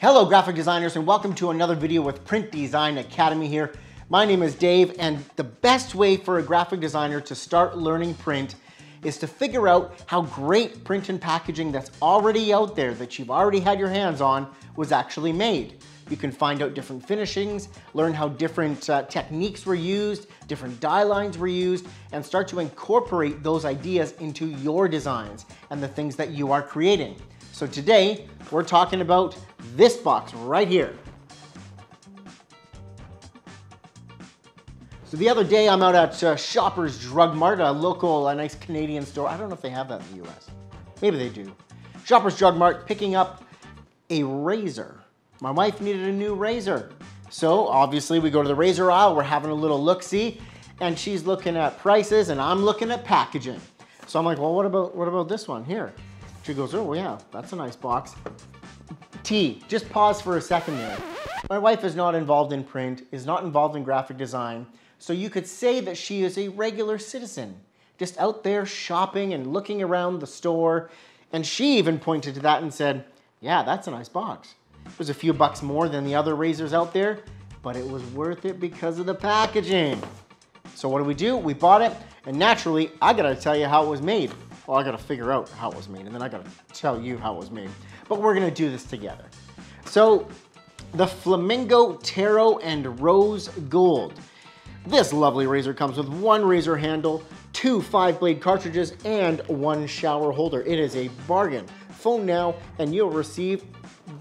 Hello graphic designers and welcome to another video with Print Design Academy here. My name is Dave and the best way for a graphic designer to start learning print is to figure out how great print and packaging that's already out there that you've already had your hands on was actually made. You can find out different finishings, learn how different techniques were used, different die lines were used, and start to incorporate those ideas into your designs and the things that you are creating. So today, we're talking about this box right here. So the other day, I'm out at Shoppers Drug Mart, a nice Canadian store. I don't know if they have that in the US. Maybe they do. Shoppers Drug Mart, picking up a razor. My wife needed a new razor. So obviously we go to the razor aisle, we're having a little look-see, and she's looking at prices and I'm looking at packaging. So I'm like, well, what about this one here? She goes, oh yeah, that's a nice box. Just pause for a second there. My wife is not involved in print, is not involved in graphic design, so you could say that she is a regular citizen, just out there shopping and looking around the store. And she even pointed to that and said, yeah, that's a nice box. It was a few bucks more than the other razors out there, but it was worth it because of the packaging. So what do? We bought it, and naturally, I gotta tell you how it was made. Well, I gotta figure out how it was made, and then I gotta tell you how it was made. But we're gonna do this together. So, the Flamingo Taro and Rose Gold. This lovely razor comes with one razor handle, 2 5-blade cartridges, and 1 shower holder. It is a bargain. Phone now, and you'll receive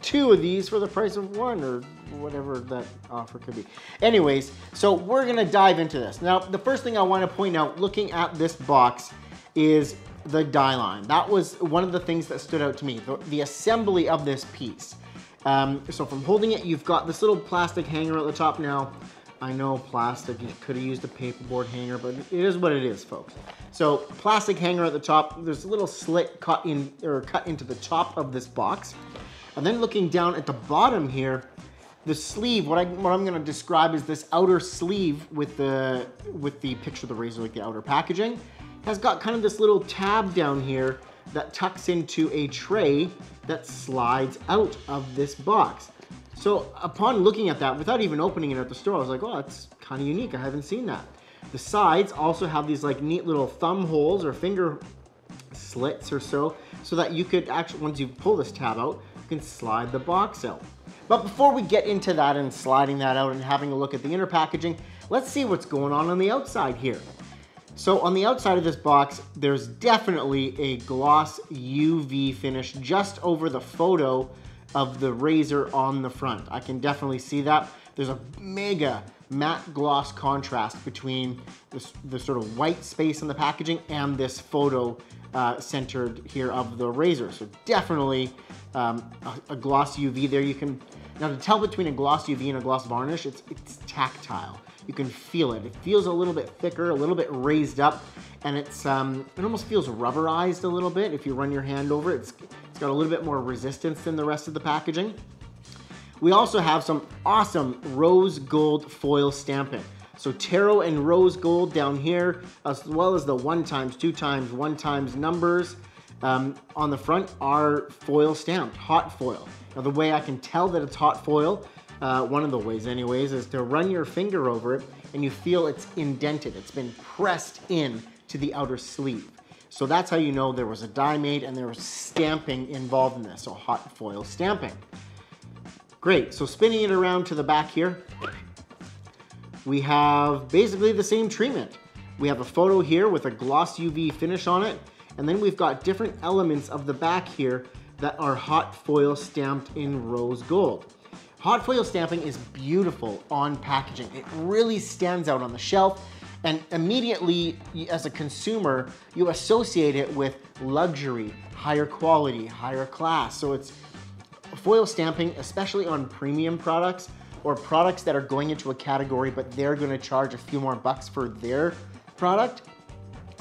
2 of these for the price of 1, or whatever that offer could be. Anyways, so we're gonna dive into this. Now, the first thing I wanna point out, looking at this box, is the die line. That was one of the things that stood out to me, the assembly of this piece. So from holding it, you've got this little plastic hanger at the top. Now, I know plastic, you could have used a paperboard hanger, but it is what it is, folks. So plastic hanger at the top, there's a little slit cut into the top of this box. And then looking down at the bottom here, the sleeve, what I'm gonna describe is this outer sleeve with the picture of the razor, like the outer packaging, has got kind of this little tab down here that tucks into a tray that slides out of this box. So upon looking at that, without even opening it at the store, I was like, oh, that's kind of unique. I haven't seen that. The sides also have these like neat little thumb holes or finger slits or so that you could actually, once you pull this tab out, you can slide the box out. But before we get into that and sliding that out and having a look at the inner packaging, let's see what's going on the outside here. So on the outside of this box, there's definitely a gloss UV finish just over the photo of the razor on the front. I can definitely see that. There's a mega matte gloss contrast between the sort of white space in the packaging and this photo centered here of the razor. So definitely a gloss UV there. You can, now to tell between a gloss UV and a gloss varnish, it's tactile. You can feel it. It feels a little bit thicker, a little bit raised up, and it almost feels rubberized a little bit. If you run your hand over it, it's got a little bit more resistance than the rest of the packaging. We also have some awesome rose gold foil stamping. So taro and rose gold down here, as well as the 1x, 2x, 1x numbers on the front are foil stamped, hot foil. Now the way I can tell that it's hot foil, one of the ways anyways, is to run your finger over it and you feel it's indented. It's been pressed in to the outer sleeve. So that's how you know there was a die made and there was stamping involved in this, so hot foil stamping. Great, so spinning it around to the back here, we have basically the same treatment. We have a photo here with a gloss UV finish on it, and then we've got different elements of the back here that are hot foil stamped in rose gold. Hot foil stamping is beautiful on packaging. It really stands out on the shelf, and immediately as a consumer, you associate it with luxury, higher quality, higher class. So it's foil stamping, especially on premium products or products that are going into a category, but they're gonna charge a few more bucks for their product.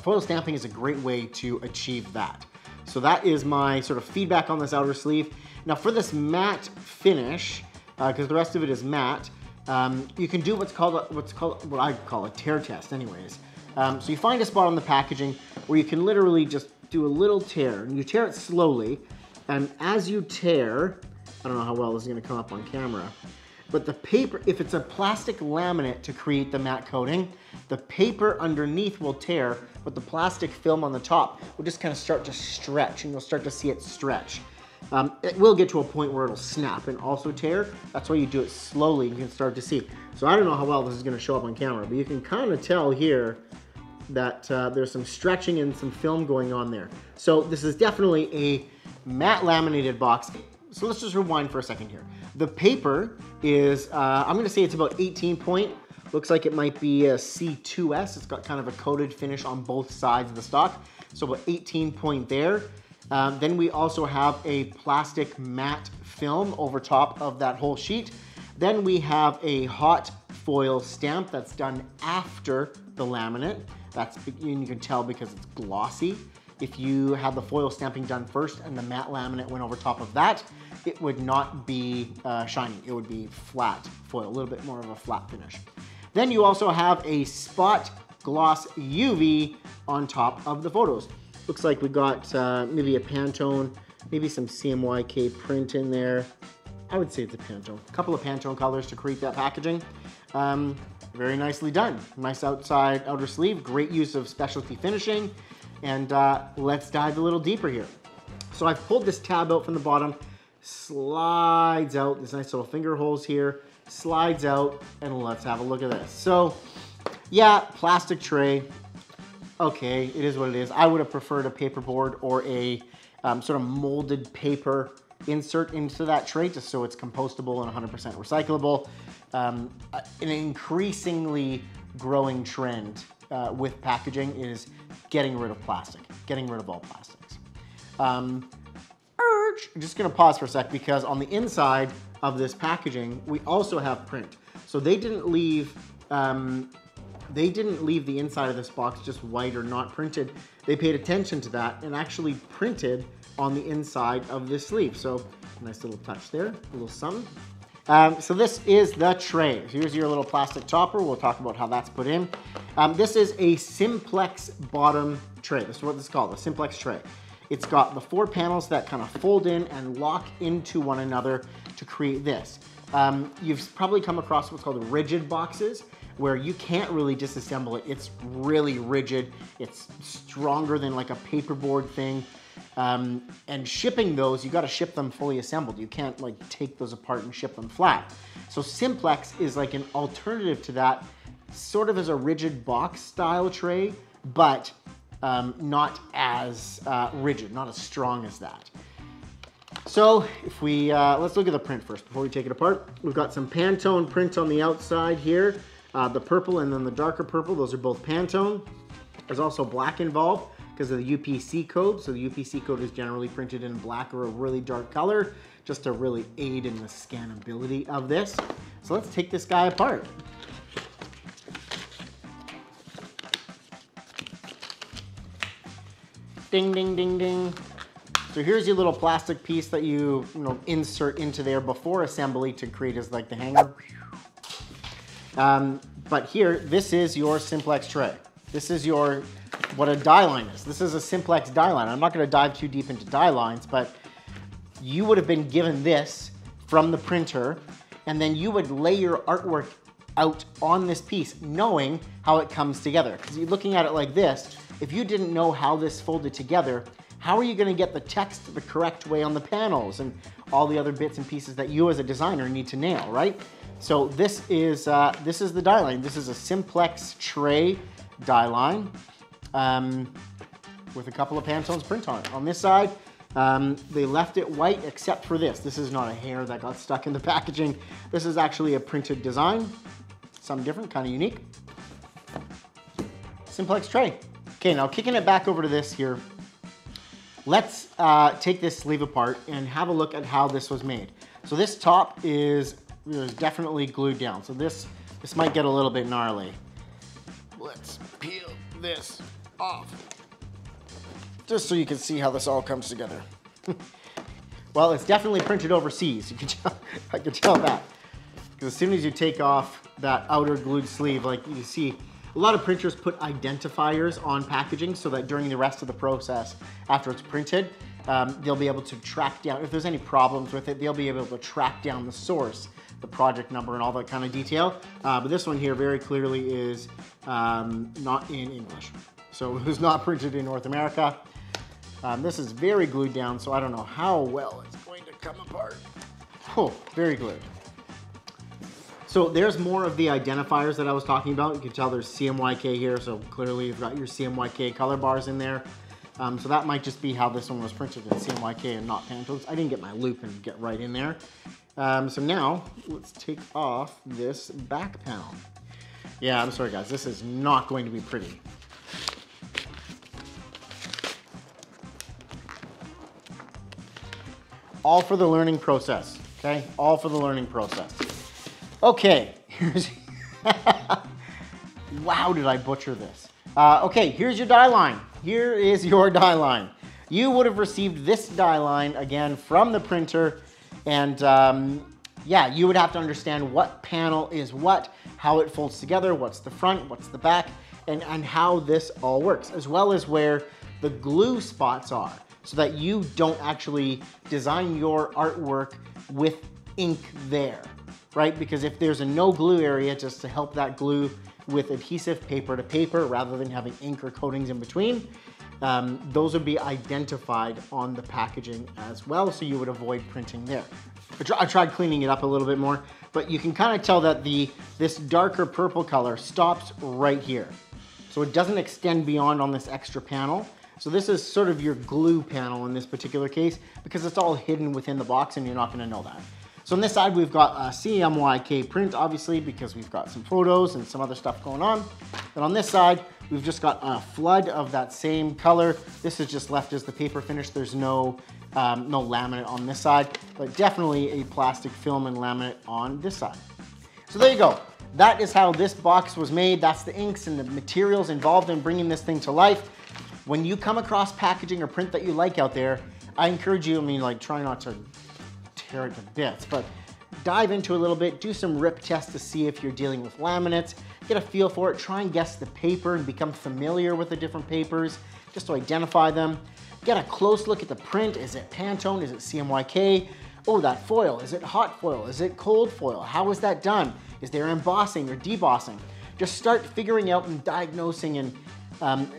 Foil stamping is a great way to achieve that. So that is my sort of feedback on this outer sleeve. Now for this matte finish, because the rest of it is matte, you can do what I call a tear test anyways. So you find a spot on the packaging where you can literally just do a little tear, and you tear it slowly, and as you tear, I don't know how well this is gonna come up on camera. But the paper, if it's a plastic laminate to create the matte coating, the paper underneath will tear, but the plastic film on the top will just kind of start to stretch, and you'll start to see it stretch. It will get to a point where it'll snap and also tear. That's why you do it slowly, and you can start to see. So I don't know how well this is gonna show up on camera, but you can kind of tell here that there's some stretching and some film going on there. So this is definitely a matte laminated box. So let's just rewind for a second here. The paper is, I'm gonna say it's about 18 point. Looks like it might be a C2S. It's got kind of a coated finish on both sides of the stock. So about 18 point there. Then we also have a plastic matte film over top of that whole sheet. Then we have a hot foil stamp that's done after the laminate. And you can tell because it's glossy. If you had the foil stamping done first and the matte laminate went over top of that, it would not be shiny. It would be flat foil, a little bit more of a flat finish. Then you also have a spot gloss UV on top of the photos. Looks like we got maybe a Pantone, maybe some CMYK print in there. I would say it's a Pantone. A couple of Pantone colors to create that packaging. Very nicely done. Nice outer sleeve, great use of specialty finishing. And let's dive a little deeper here. So I've pulled this tab out from the bottom, slides out, there's nice little finger holes here, slides out, and let's have a look at this. So yeah, plastic tray. Okay, it is what it is. I would have preferred a paperboard or a sort of molded paper insert into that tray just so it's compostable and 100% recyclable. An increasingly growing trend with packaging is getting rid of plastic, getting rid of all plastics. I'm just gonna pause for a sec because on the inside of this packaging, we also have print. So they didn't leave the inside of this box just white or not printed. They paid attention to that and actually printed on the inside of this sleeve. So nice little touch there, a little something. So this is the tray. Here's your little plastic topper. We'll talk about how that's put in. This is a simplex bottom tray. This is what this is called, a simplex tray. It's got the 4 panels that kind of fold in and lock into one another to create this. You've probably come across what's called rigid boxes, where you can't really disassemble it. It's really rigid. It's stronger than like a paperboard thing. And shipping those, you got to ship them fully assembled. You can't like take those apart and ship them flat. So simplex is like an alternative to that, sort of as a rigid box style tray, but not as rigid, not as strong as that. So if we, let's look at the print first before we take it apart. We've got some Pantone print on the outside here. The purple and then the darker purple, those are both Pantone. There's also black involved because of the UPC code. So the UPC code is generally printed in black or a really dark color, just to really aid in the scannability of this. So let's take this guy apart. Ding, ding, ding, ding. So here's your little plastic piece that you insert into there before assembly to create as like the hanger. But here, this is your simplex tray. This is what a die line is. This is a simplex die line. I'm not gonna dive too deep into die lines, but you would have been given this from the printer, and then you would lay your artwork out on this piece, knowing how it comes together. Because you're looking at it like this, if you didn't know how this folded together, how are you gonna get the text the correct way on the panels and all the other bits and pieces that you as a designer need to nail, right? So this is the die line. This is a simplex tray die line with a couple of Pantone's print on it. On this side, they left it white except for this. This is not a hair that got stuck in the packaging. This is actually a printed design. Something different, kind of unique. Simplex tray. Okay, now kicking it back over to this here. Let's take this sleeve apart and have a look at how this was made. So this top is definitely glued down. So this might get a little bit gnarly. Let's peel this off. Just so you can see how this all comes together. Well, it's definitely printed overseas. You can tell, I can tell that. Because as soon as you take off that outer glued sleeve, like you see, a lot of printers put identifiers on packaging so that during the rest of the process, after it's printed, they'll be able to track down, if there's any problems with it, they'll be able to track down the source, the project number and all that kind of detail. But this one here very clearly is not in English. So it was not printed in North America. This is very glued down, so I don't know how well it's going to come apart. Oh, very glued. So there's more of the identifiers that I was talking about. You can tell there's CMYK here, so clearly you've got your CMYK color bars in there. So that might just be how this one was printed in CMYK and not Pantones. I didn't get my loop and get right in there. So now let's take off this back panel. Yeah, I'm sorry guys, this is not going to be pretty. All for the learning process, okay? All for the learning process. Okay, here's, wow, did I butcher this. Okay, here's your die line. Here is your die line. You would have received this die line, again, from the printer, and yeah, you would have to understand what panel is what, how it folds together, what's the front, what's the back, and how this all works, as well as where the glue spots are, so that you don't actually design your artwork with ink there. Right? Because if there's a no glue area, just to help that glue with adhesive paper to paper rather than having ink or coatings in between, those would be identified on the packaging as well, so you would avoid printing there. I tried cleaning it up a little bit more, but you can kind of tell that this darker purple color stops right here. So it doesn't extend beyond on this extra panel. So this is sort of your glue panel in this particular case, because it's all hidden within the box and you're not going to know that. So on this side, we've got a CMYK print, obviously, because we've got some photos and some other stuff going on. And on this side, we've just got a flood of that same color. This is just left as the paper finish. There's no laminate on this side, but definitely a plastic film and laminate on this side. So there you go. That is how this box was made. That's the inks and the materials involved in bringing this thing to life. When you come across packaging or print that you like out there, I encourage you, like try not to tear it to bits, but dive into a little bit, do some rip tests to see if you're dealing with laminates, get a feel for it, try and guess the paper and become familiar with the different papers just to identify them. Get a close look at the print. Is it Pantone? Is it CMYK? Oh, that foil, is it hot foil? Is it cold foil? How is that done? Is there embossing or debossing? Just start figuring out and diagnosing and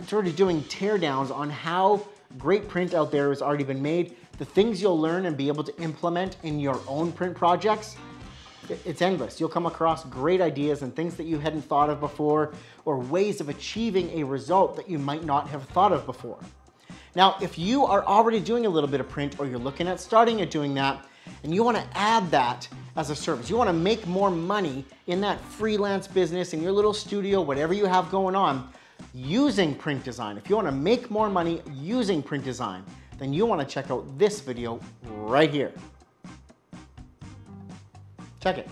sort of doing teardowns on how great print out there has already been made. The things you'll learn and be able to implement in your own print projects, it's endless. You'll come across great ideas and things that you hadn't thought of before, or ways of achieving a result that you might not have thought of before. Now, if you are already doing a little bit of print, or you're looking at starting at doing that, and you want to add that as a service, you want to make more money in that freelance business, in your little studio, whatever you have going on, using print design. If you want to make more money using print design, then you want to check out this video right here. Check it.